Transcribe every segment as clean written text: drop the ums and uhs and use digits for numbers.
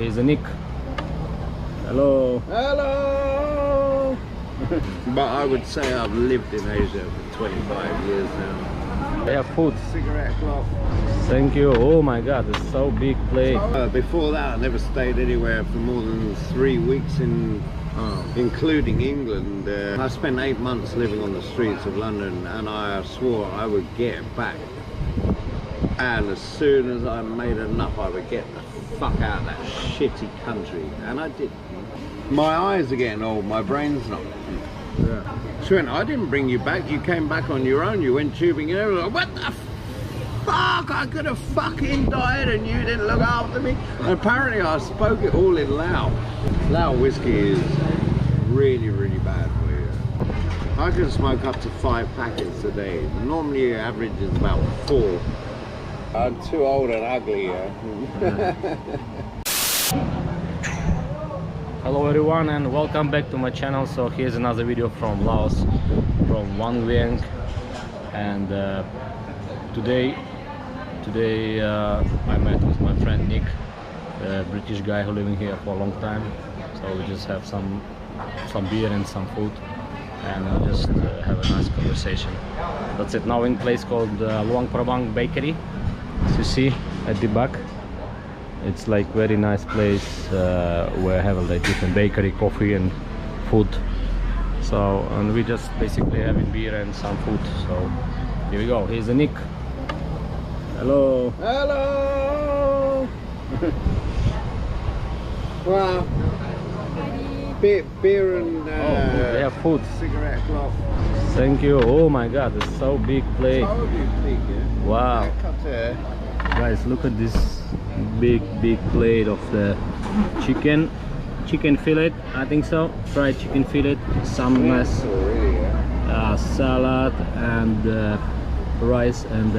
here's Nick. Hello. Hello! But I would say I've lived in Asia for 25 years now. We have food. Cigarette clock. Thank you. Oh my god, it's so big plate. Before that I never stayed anywhere for more than 3 weeks including England. I spent 8 months living on the streets of London, and I swore I would get back. And as soon as I made enough, I would get the fuck out of that shitty country. And I did. My eyes are getting old, my brain's not. Yeah. Trent, I didn't bring you back. You came back on your own. You went tubing and everything. What the fuck? I could have fucking died and you didn't look after me. And apparently I spoke it all in Lao. Lao whiskey is really, really bad for you. I can smoke up to 5 packets a day. Normally your average is about 4. I'm too old and ugly, Hello everyone and welcome back to my channel. So here's another video from Laos, from Van Vieng. And today I met with my friend Nick, a British guy who living here for a long time. So we just have some beer and some food, and we'll just have a nice conversation. That's it. Now in a place called Luang Prabang Bakery, as you see at the back. It's like very nice place where I have like different bakery, coffee and food. So, and we just basically having beer and some food. So here we go. Here's Nick. Hello. Hello! Well, beer and we have food. Cigarette clock. Thank you. Oh my god, it's so big plate. So big, yeah? Wow. Yeah, Guys, look at this big plate of the chicken fillet, I think so, fried chicken fillet, some nice salad and rice and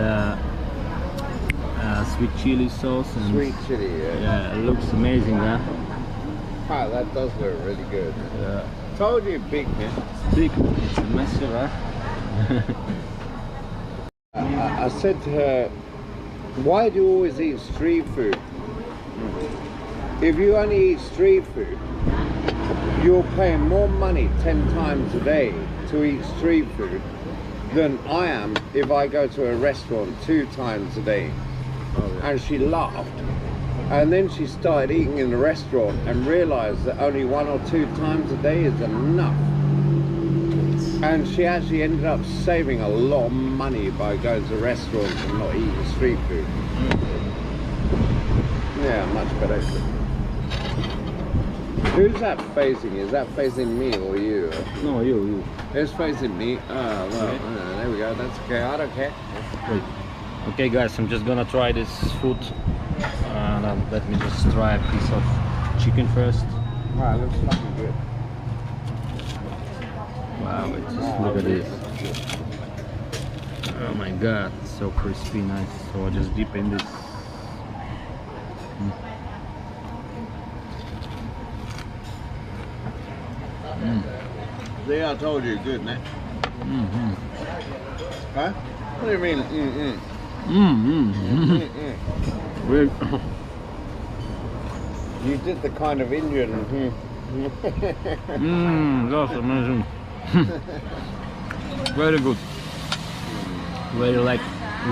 sweet chili sauce and sweet chili, yeah, it looks amazing, huh? Wow, that does look really good. Yeah. Told you, big, man. It's big, it's massive, huh? I said to her, why do you always eat street food? If you only eat street food, you're paying more money 10 times a day to eat street food than I am if I go to a restaurant 2 times a day. Oh, yeah. And she laughed. And then she started eating in the restaurant and realized that only 1 or 2 times a day is enough. And she actually ended up saving a lot of money by going to restaurants and not eating street food. Yeah, much better. Who's that facing? Is that facing me or you? No, you. It's facing me. Oh, well, there we go. That's okay. I don't care. Wait. Okay, guys, I'm just gonna try this food. Let me just try a piece of chicken first. Wow, it looks fucking good. Wow, just look at this. Oh my god, so crispy, nice. So I'll just dip in this. See, I told you, good, man. Huh? What do you mean? You did the kind of Indian. That's amazing. Very good. Very like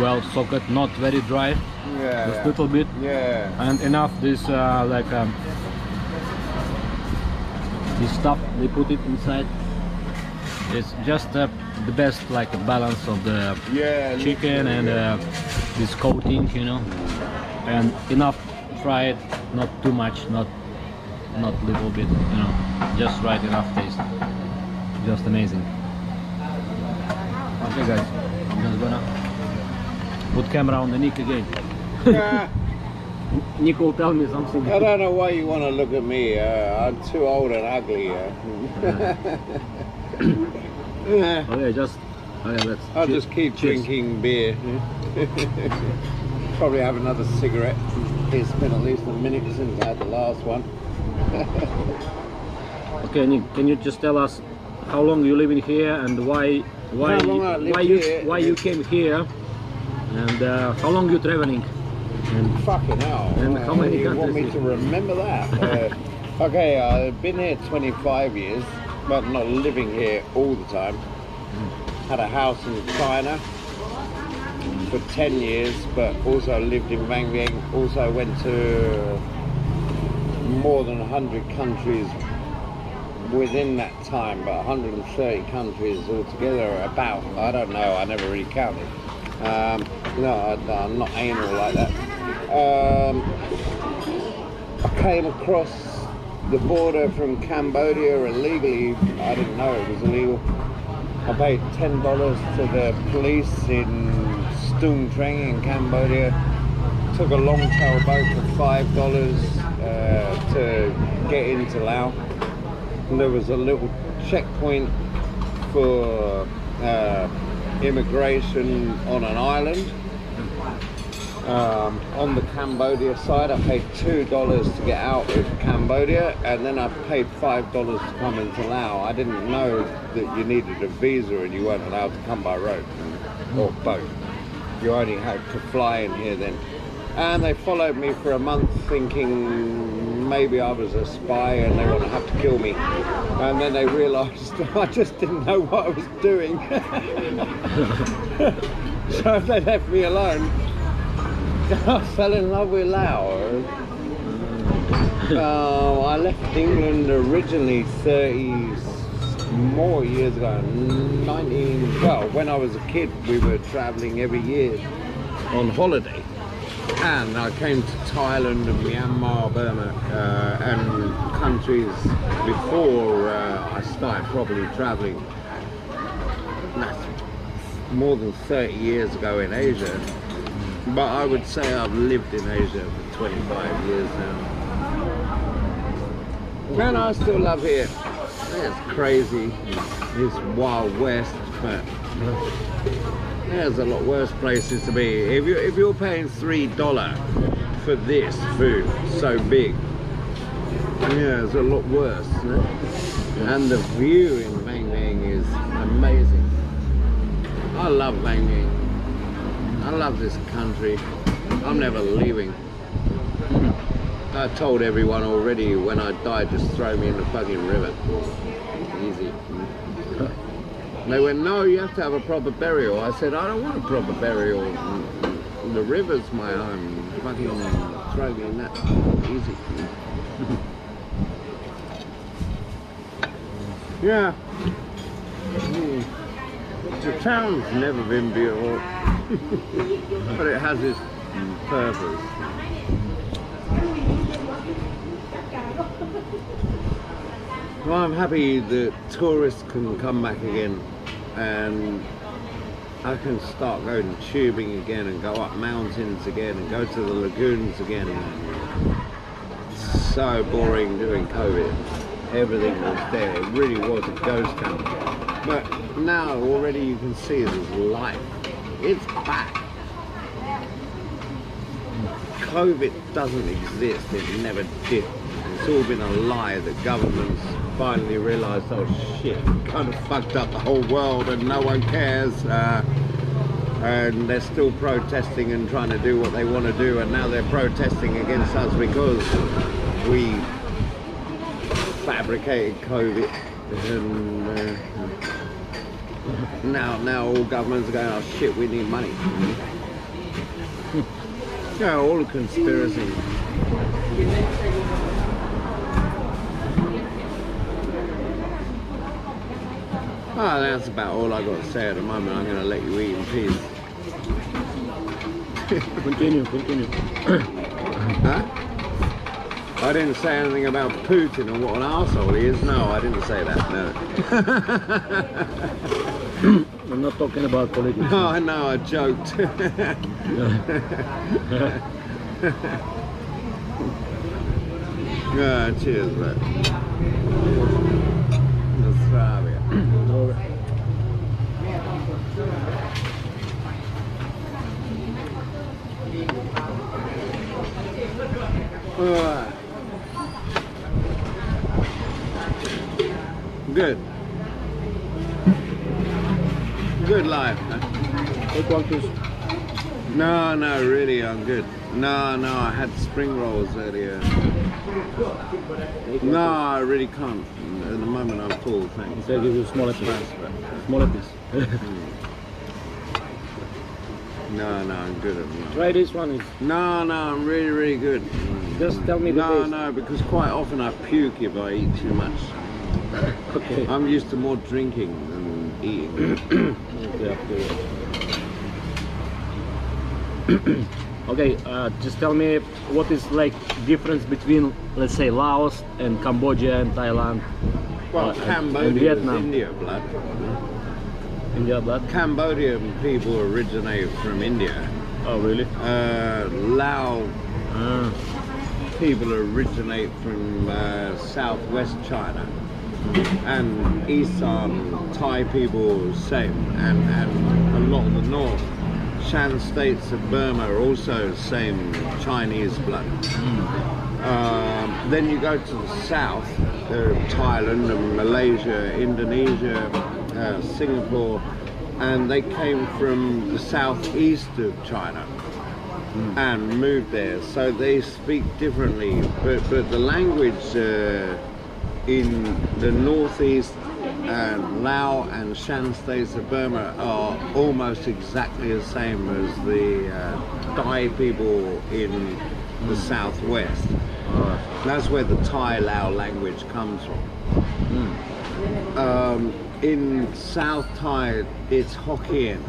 well soaked, not very dry. Yeah. Just little bit. Yeah. And enough this this stuff they put it inside. It's just the best like balance of the chicken and this coating, you know, and enough fried, not too much, not little bit, you know, just right enough taste. Just amazing. Okay guys, I'm just gonna put camera on the Nick again. Yeah. Nick will tell me something. I don't know why you want to look at me. I'm too old and ugly. Okay, let's. I'll just keep drinking beer. Probably have another cigarette. It's been at least a minute since I had the last one. Okay, Nick, can you just tell us how long you live in here and why you came here, and how long you traveling? And Fucking hell. And how many you want me countries? to remember that? Okay, I've been here 25 years, but not living here all the time. Had a house in China for 10 years, but also lived in Vang Vieng. Also went to more than 100 countries within that time, but 130 countries altogether. About, I don't know, I never really counted. No, I'm not anal like that. I came across the border from Cambodia illegally. I didn't know it was illegal. I paid $10 to the police in Stung Treng in Cambodia. Took a long tail boat for $5 to get into Laos. And there was a little checkpoint for immigration on an island. On the Cambodia side, I paid $2 to get out of Cambodia, and then I paid $5 to come into Laos. I didn't know that you needed a visa and you weren't allowed to come by road or boat. You only had to fly in here then. And they followed me for a month thinking maybe I was a spy and they want to have to kill me. And then they realised I just didn't know what I was doing. So they left me alone. I fell in love with Laos. I left England originally 30 more years ago. Well, when I was a kid, we were travelling every year on holiday. And I came to Thailand and Myanmar, Burma, and countries before I started properly travelling. That's more than 30 years ago in Asia. But I would say I've lived in Asia for 25 years now. And I still love here. It's crazy. It's Wild West, but there's a lot worse places to be. If you're paying $3 for this food, so big, yeah, it's a lot worse. And the view in Vang Vieng is amazing. I love Vang Vieng. I love this country. I'm never leaving. I told everyone already, when I die, just throw me in the fucking river. Easy. They went, no, you have to have a proper burial. I said, I don't want a proper burial. The river's my home. Fucking throw me in that. Easy. Yeah. The town's never been beautiful. But it has its purpose. Well, I'm happy that tourists can come back again and I can start going tubing again and go up mountains again and go to the lagoons again. It's so boring during COVID. Everything was there. It really was a ghost town. But now already you can see there's life. It's back. COVID doesn't exist. It never did. It's all been a lie that governments finally realised, oh shit, kind of fucked up the whole world and no one cares. And they're still protesting and trying to do what they want to do, and now they're protesting against us because we fabricated COVID. And now all governments are going, oh shit, we need money. Yeah, all a conspiracy. Oh, that's about all I got to say at the moment. I'm going to let you eat in peace. Continue. Huh? I didn't say anything about Putin and what an arsehole he is. No, I didn't say that, no. I'm not talking about politics. No, I know, I joked. Yeah, cheers, man. Good. Good life, man. Take one piece. No, no, really, I'm good. No, no, I had spring rolls earlier. No, I really can't. At the moment, I'm full, thanks. They'll give you smaller piece. Smaller piece. No, no, I'm good at the moment. Try this one. No, no, I'm really, really good. Just tell me the No, taste. no, because quite often I puke if I eat too much. Okay. I'm used to more drinking than eating. Okay, just tell me what is like difference between, let's say, Laos and Cambodia and Thailand. Well, and Cambodia is Vietnam. India blood. India blood. Cambodian people originate from India. Oh, really? Lao people originate from southwest China, and Eastern Thai people same, and a lot of the north Shan states of Burma are also same Chinese blood. Then you go to the south, Thailand and Malaysia, Indonesia, Singapore, and they came from the southeast of China and moved there, so they speak differently, but the language in the northeast and Laos and Shan states of Burma are almost exactly the same as the Thai people in the southwest. That's where the Thai-Lao language comes from. In South Thai, it's Hokkien,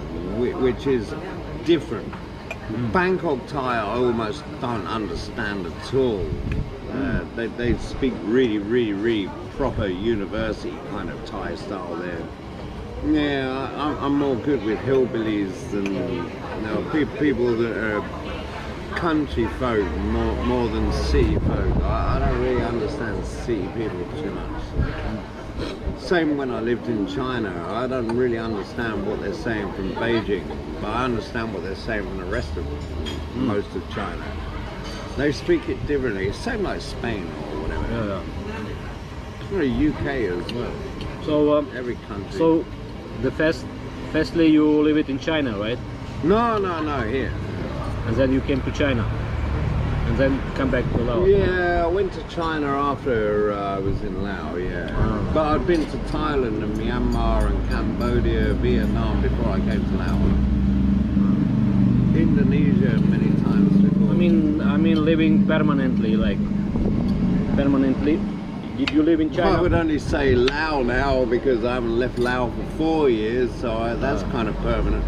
which is different. Bangkok Thai, I almost don't understand at all. They speak really proper university kind of Thai style there. Yeah, I'm more good with hillbillies than people that are country folk more than city folk. I don't really understand city people too much. Same when I lived in China, I don't really understand what they're saying from Beijing, but I understand what they're saying from the rest of most of China. They speak it differently, same like Spain or whatever. Yeah. The UK as well. So Every country. So firstly you live it in China, right? No, here. And then you came to China, and then come back to Laos. Yeah, I went to China after I was in Laos, yeah. But I'd been to Thailand and Myanmar and Cambodia, Vietnam before I came to Laos. Indonesia many times before. I mean living permanently, like permanently. Did you live in China? I would only say Laos now because I haven't left Laos for 4 years, so that's kind of permanent.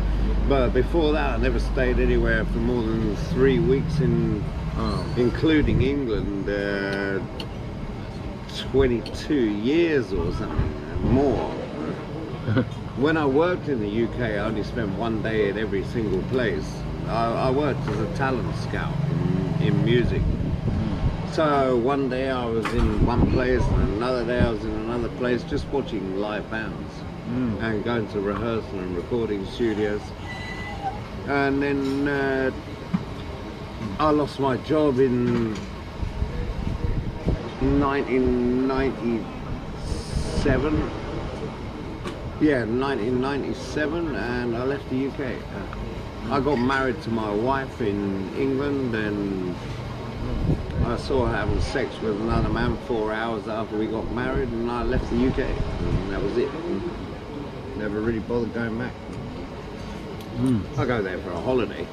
But before that, I never stayed anywhere for more than 3 weeks, including England. 22 years or something, more. When I worked in the UK, I only spent 1 day at every single place. I worked as a talent scout in music. So one day I was in one place and another day I was in another place, just watching live bands and going to rehearsal and recording studios. And then I lost my job in 1997. Yeah, 1997, and I left the UK. I got married to my wife in England, and I saw her having sex with another man 4 hours after we got married, and I left the UK, and that was it. Never really bothered going back. I go there for a holiday,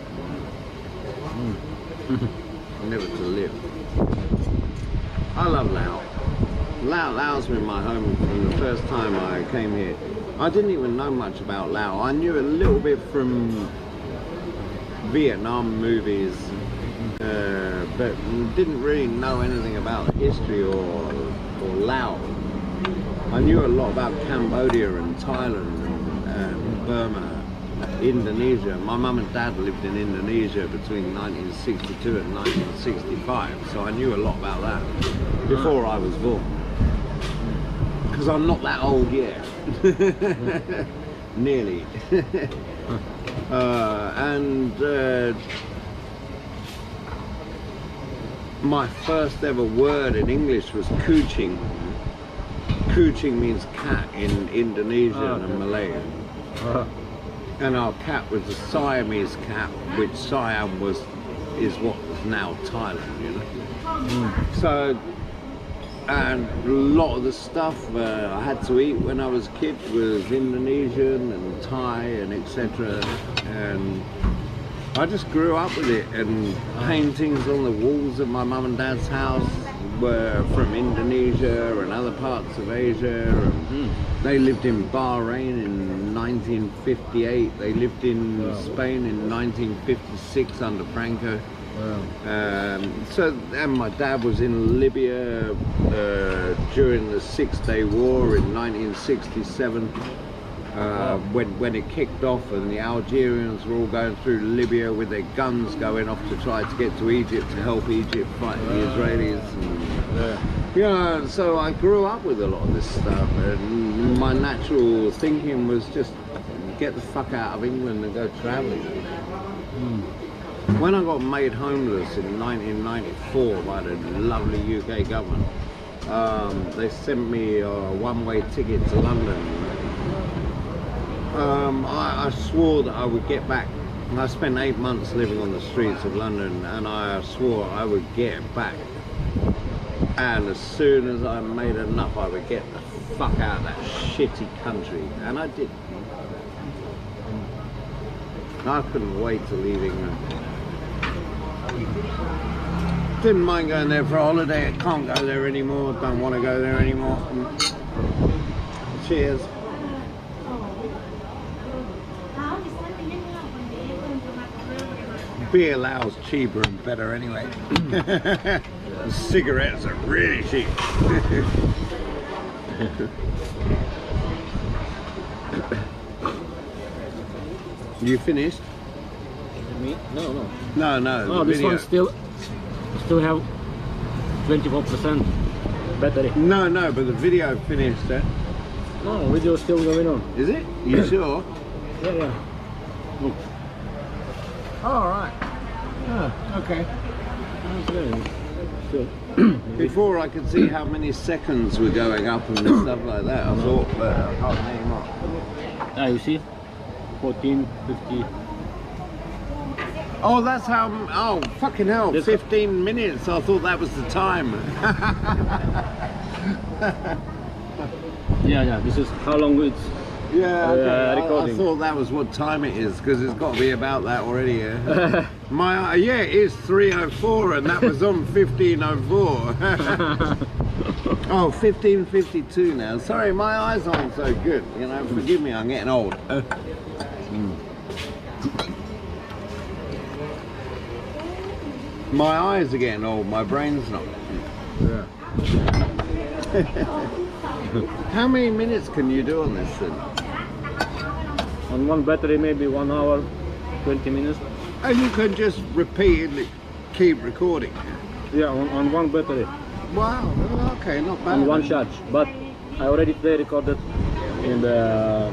never to live. I love Laos. Laos been my home from the first time I came here. I didn't even know much about Laos. I knew a little bit from Vietnam movies, but didn't really know anything about the history or Laos. I knew a lot about Cambodia and Thailand and Burma, Indonesia. My mum and dad lived in Indonesia between 1962 and 1965, so I knew a lot about that before I was born. Because I'm not that old yet. Nearly. My first ever word in English was kucing. Kucing means cat in Indonesian and Malay. And our cat was a Siamese cat, which Siam is what is now Thailand, you know. So, and a lot of the stuff I had to eat when I was a kid was Indonesian and Thai and etc. And I just grew up with it. And paintings on the walls of my mum and dad's house were from Indonesia and other parts of Asia. And they lived in Bahrain in 1958. They lived in Spain in 1956 under Franco. And my dad was in Libya during the Six-Day War in 1967. When it kicked off and the Algerians were all going through Libya with their guns going off to try to get to Egypt to help Egypt fight the Israelis. And, so I grew up with a lot of this stuff, and my natural thinking was just get the fuck out of England and go travelling. When I got made homeless in 1994 by the lovely UK government, they sent me a one-way ticket to London. I swore that I would get back. I spent 8 months living on the streets of London, and I swore I would get back. And as soon as I made enough, I would get the fuck out of that shitty country. And I did. I couldn't wait to leave England. Didn't mind going there for a holiday. I can't go there anymore. Don't want to go there anymore. Cheers. Beer Laos cheaper and better anyway. The cigarettes are really cheap. You finished? Me? No. No. Oh, this one still have 24% battery. No, but the video finished. No, video is still going on. Is it? You sure? Yeah. Look. All right. Okay. Still. Before I could see how many seconds were going up and stuff like that, I thought, but I can't name up. You see? 14, 50. Oh, that's how. Oh, fucking hell! 15 minutes. I thought that was the time. Yeah. This is how long it's. Yeah, okay. Recording. I thought that was what time it is, because it's got to be about that already. Yeah. It is 3:04, and that was on 15:04. Oh, 15:52 now. Sorry, my eyes aren't so good. You know, forgive me, I'm getting old. My eyes are getting old. My brain's not. Yeah. How many minutes can you do on this thing? On one battery, maybe 1 hour, 20 minutes. And you can just repeatedly keep recording. Yeah, on one battery. Wow. Okay, not bad. On one charge. But I already recorded in the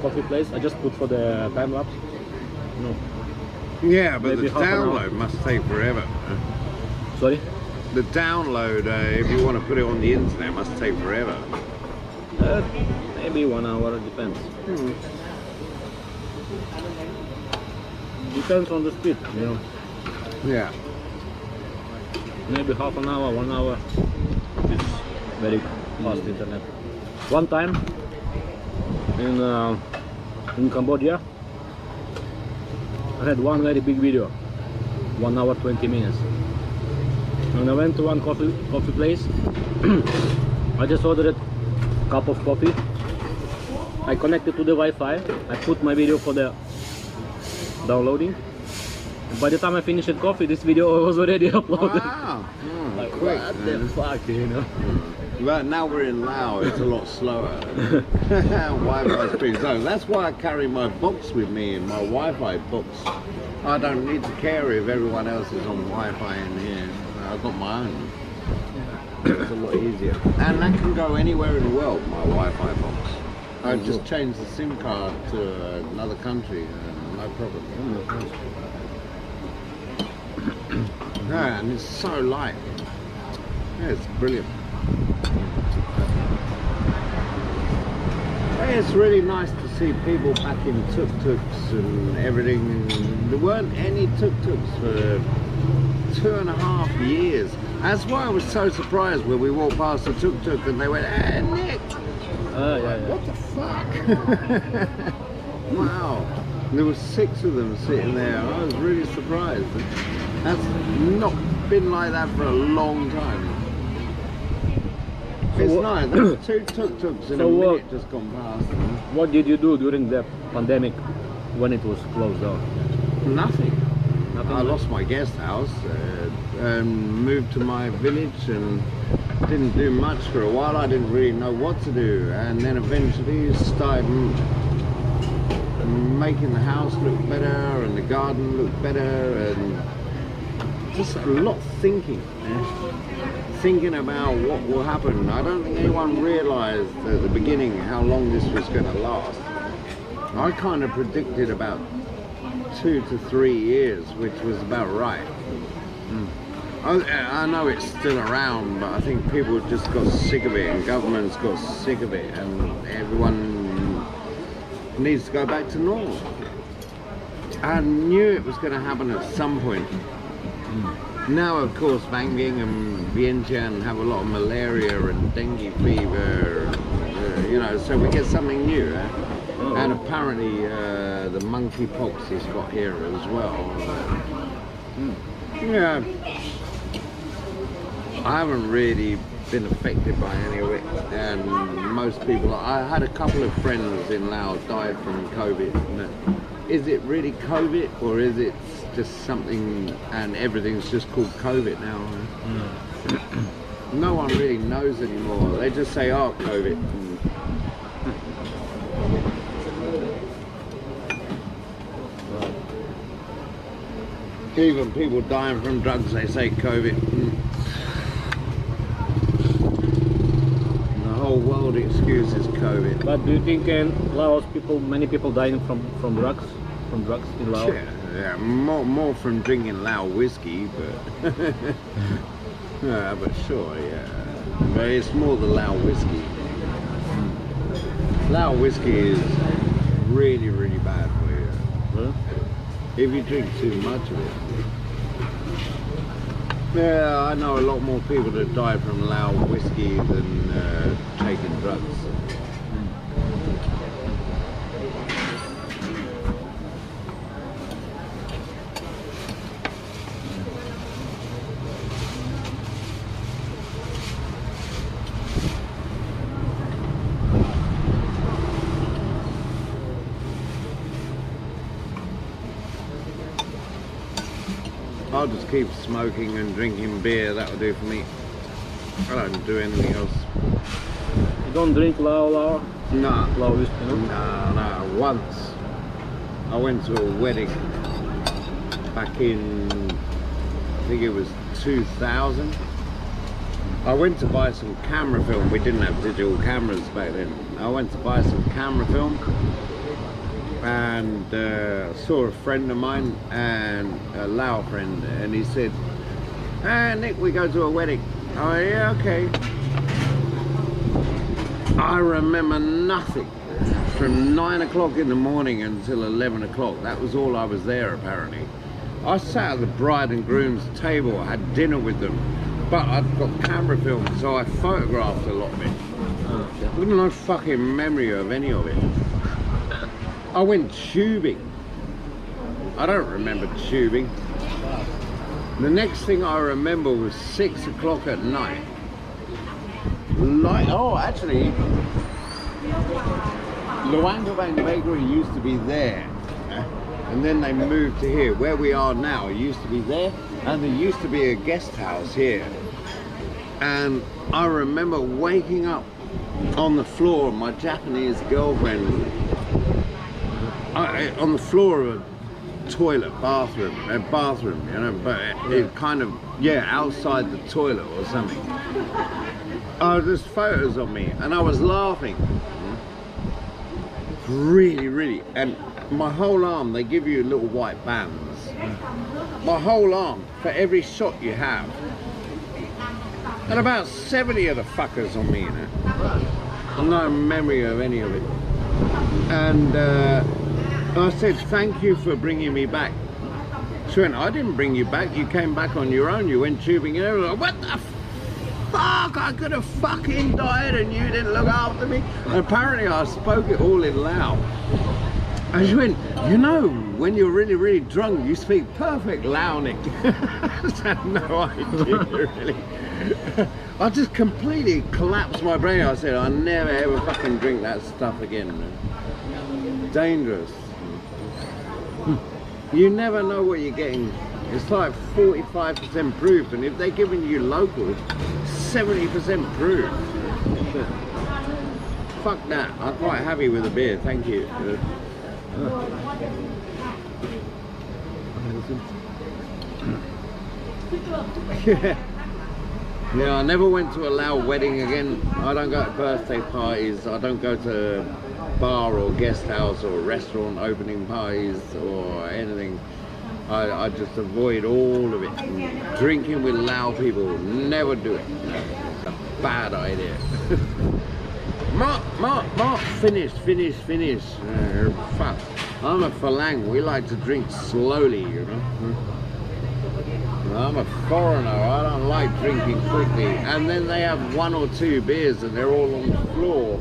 coffee place. I just put for the time lapse. No. Yeah, but maybe the download must take forever. Sorry? The download, if you want to put it on the internet, must take forever. Maybe 1 hour, depends. Depends on the speed, you know. Yeah. Maybe half an hour, 1 hour. It's very fast internet. One time in Cambodia, I had one very big video, 1 hour 20 minutes. And I went to one coffee place. I just ordered a cup of coffee. I connected to the Wi-Fi. I put my video for the downloading. And by the time I finished the coffee, this video was already uploaded. Wow. Like, Quick, what the fuck, you know? But now we're in Laos, it's a lot slower. Wi-Fi speed. So that's why I carry my box with me, in my Wi-Fi box. I don't need to care if everyone else is on Wi-Fi in here. I've got my own. It's a lot easier. And that can go anywhere in the world, my Wi-Fi box. I just changed the SIM card to another country, no problem. Yeah, and it's so light. Yeah, it's brilliant. It's really nice to see people back in tuk-tuks and everything. There weren't any tuk-tuks for 2.5 years. That's why I was so surprised when we walked past the tuk-tuk and they went, "Hey, Nick!" What the fuck? Wow. There were 6 of them sitting there. I was really surprised. That's not been like that for a long time. It's nice. There's 2 tuk-tuks in a minute just gone past. What did you do during the pandemic when it was closed down? Nothing. I Much? lost my guest house and moved to my village and didn't do much for a while. I didn't really know what to do, and then eventually started making the house look better and the garden look better, and just a lot thinking. Thinking about what will happen. I don't think anyone realized at the beginning how long this was going to last. I kind of predicted about 2 to 3 years, which was about right. I know it's still around, but I think people just got sick of it, and governments got sick of it, and everyone needs to go back to normal. I knew it was going to happen at some point. Now, of course, Banging and Vientiane have a lot of malaria and dengue fever, you know, so we get something new. And apparently the monkeypox is got here as well. Yeah, I haven't really been affected by any of it, and most people, I had a couple of friends in Laos died from COVID. Is it really COVID, or is it just something and everything's just called COVID now? No one really knows anymore. They just say, "Oh, COVID." Even people dying from drugs, they say COVID. The whole world excuses COVID. But do you think in Laos many people dying from drugs? From drugs in Laos? Yeah, more from drinking Lao whiskey, but yeah, but sure, yeah. But it's more the Lao whiskey. Lao whiskey is really, really bad for you. Huh? If you drink too much of it. Yeah, I know a lot more people that die from Lao whiskey than taking drugs. I'll just keep smoking and drinking beer, that'll do for me. I don't do anything else. You don't drink Lao? No. Lao whiskey, no? No. Once I went to a wedding back in, I think it was 2000. I went to buy some camera film. We didn't have digital cameras back then. I went to buy some camera film and saw a friend of mine, and a Lao friend, and he said, "Hey Nick, we go to a wedding." I went, "Yeah, okay." I remember nothing from 9 o'clock in the morning until 11 o'clock. That was all I was there, apparently. I sat at the bride and groom's table, I had dinner with them, but I'd got camera film, so I photographed a lot of it. I've got no fucking memory of any of it. I went tubing. I don't remember tubing. The next thing I remember was 6 o'clock at night. Actually, Luang Prabang Bakery used to be there. And then they moved to here. Where we are now, it used to be there. And there used to be a guest house here. And I remember waking up on the floor, my Japanese girlfriend, on the floor of a toilet, bathroom, you know, but it kind of, yeah, outside the toilet or something. There's photos of me, and I was laughing, really, and my whole arm, they give you little white bands. My whole arm, for every shot you have, and about 70 of the fuckers on me, you know. No memory of any of it. And I said, thank you for bringing me back. She went, I didn't bring you back, you came back on your own, you went tubing and everything. What the fuck, I could have fucking died and you didn't look after me. And apparently I spoke it all in Lao. And she went, you know, when you're really, really drunk, you speak perfect Laonic. I had no idea, really. I just completely collapsed my brain. I said, I'll never ever fucking drink that stuff again. Dangerous. You never know what you're getting. It's like 45% proof, and if they're giving you local, 70% proof. Fuck that. I'm quite happy with the beer, thank you. Yeah, I never went to a Lao wedding again. I don't go to birthday parties. I don't go to bar or guest house or restaurant opening parties or anything. I just avoid all of it. And drinking with Lao people, never do it. It's a bad idea. Mark, finish. Fuck. I'm a Falang, we like to drink slowly, you know. I'm a foreigner, I don't like drinking quickly. And then they have 1 or 2 beers and they're all on the floor.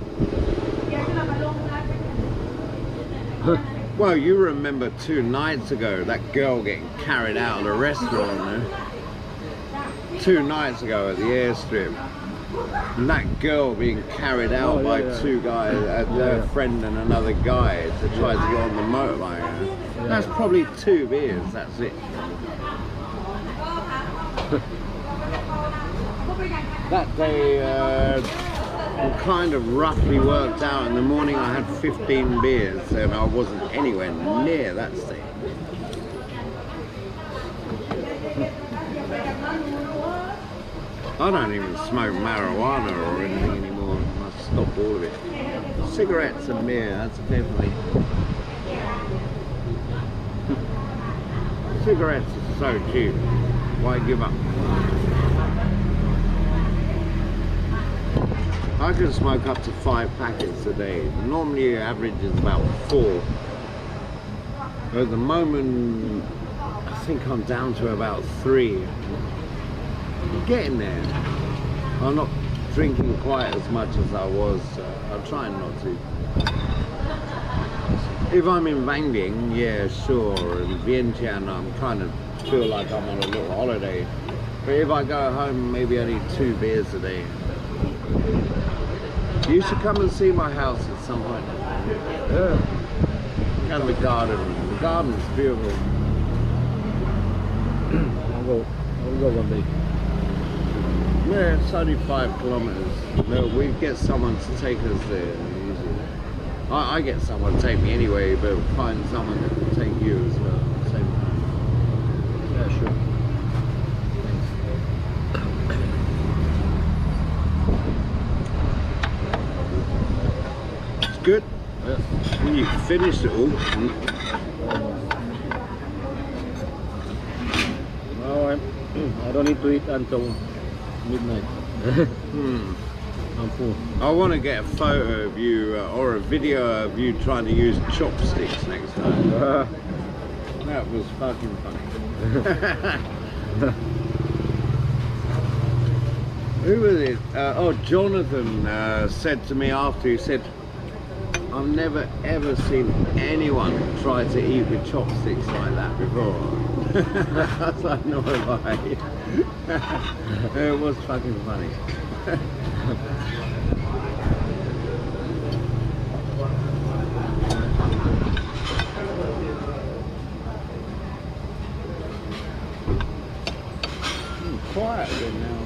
Well, you remember 2 nights ago, that girl getting carried out of the restaurant, eh? 2 nights ago at the airstrip. And that girl being carried out by 2 guys, a friend and another guy, to try to get on the motorbike. Eh? That's probably 2 beers, that's it. That day, kind of roughly worked out. In the morning I had 15 beers and I wasn't anywhere near that stage. I don't even smoke marijuana or anything anymore. I stopped all of it. Cigarettes and beer, that's definitely... Cigarettes are so cheap. Why give up? I can smoke up to 5 packets a day. Normally your average is about 4. At the moment, I think I'm down to about 3. I'm getting there. I'm not drinking quite as much as I was. I'm trying not to. If I'm in Vangling, yeah, sure. In Vientiane, I'm kind of feel like I'm on a little holiday. But if I go home, maybe I need 2 beers a day. You should come and see my house at some point. Yeah. And the garden. The garden's beautiful. I'll go one day. Yeah, it's only 5 kilometers. No, we get someone to take us there. I get someone to take me anyway, but find someone that can take you as well at the same time. Yeah, sure. It's good. Yeah. When you finish it all. No, I don't need to eat until midnight. I'm full. I want to get a photo of you or a video of you trying to use chopsticks next time. That was fucking funny. Who was it? Oh, Jonathan said to me after, he said, I've never ever seen anyone try to eat with chopsticks like that before. I was like, no lie. It was fucking funny. Quiet a bit now.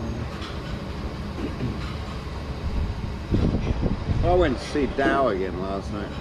I went to see Dow again last night.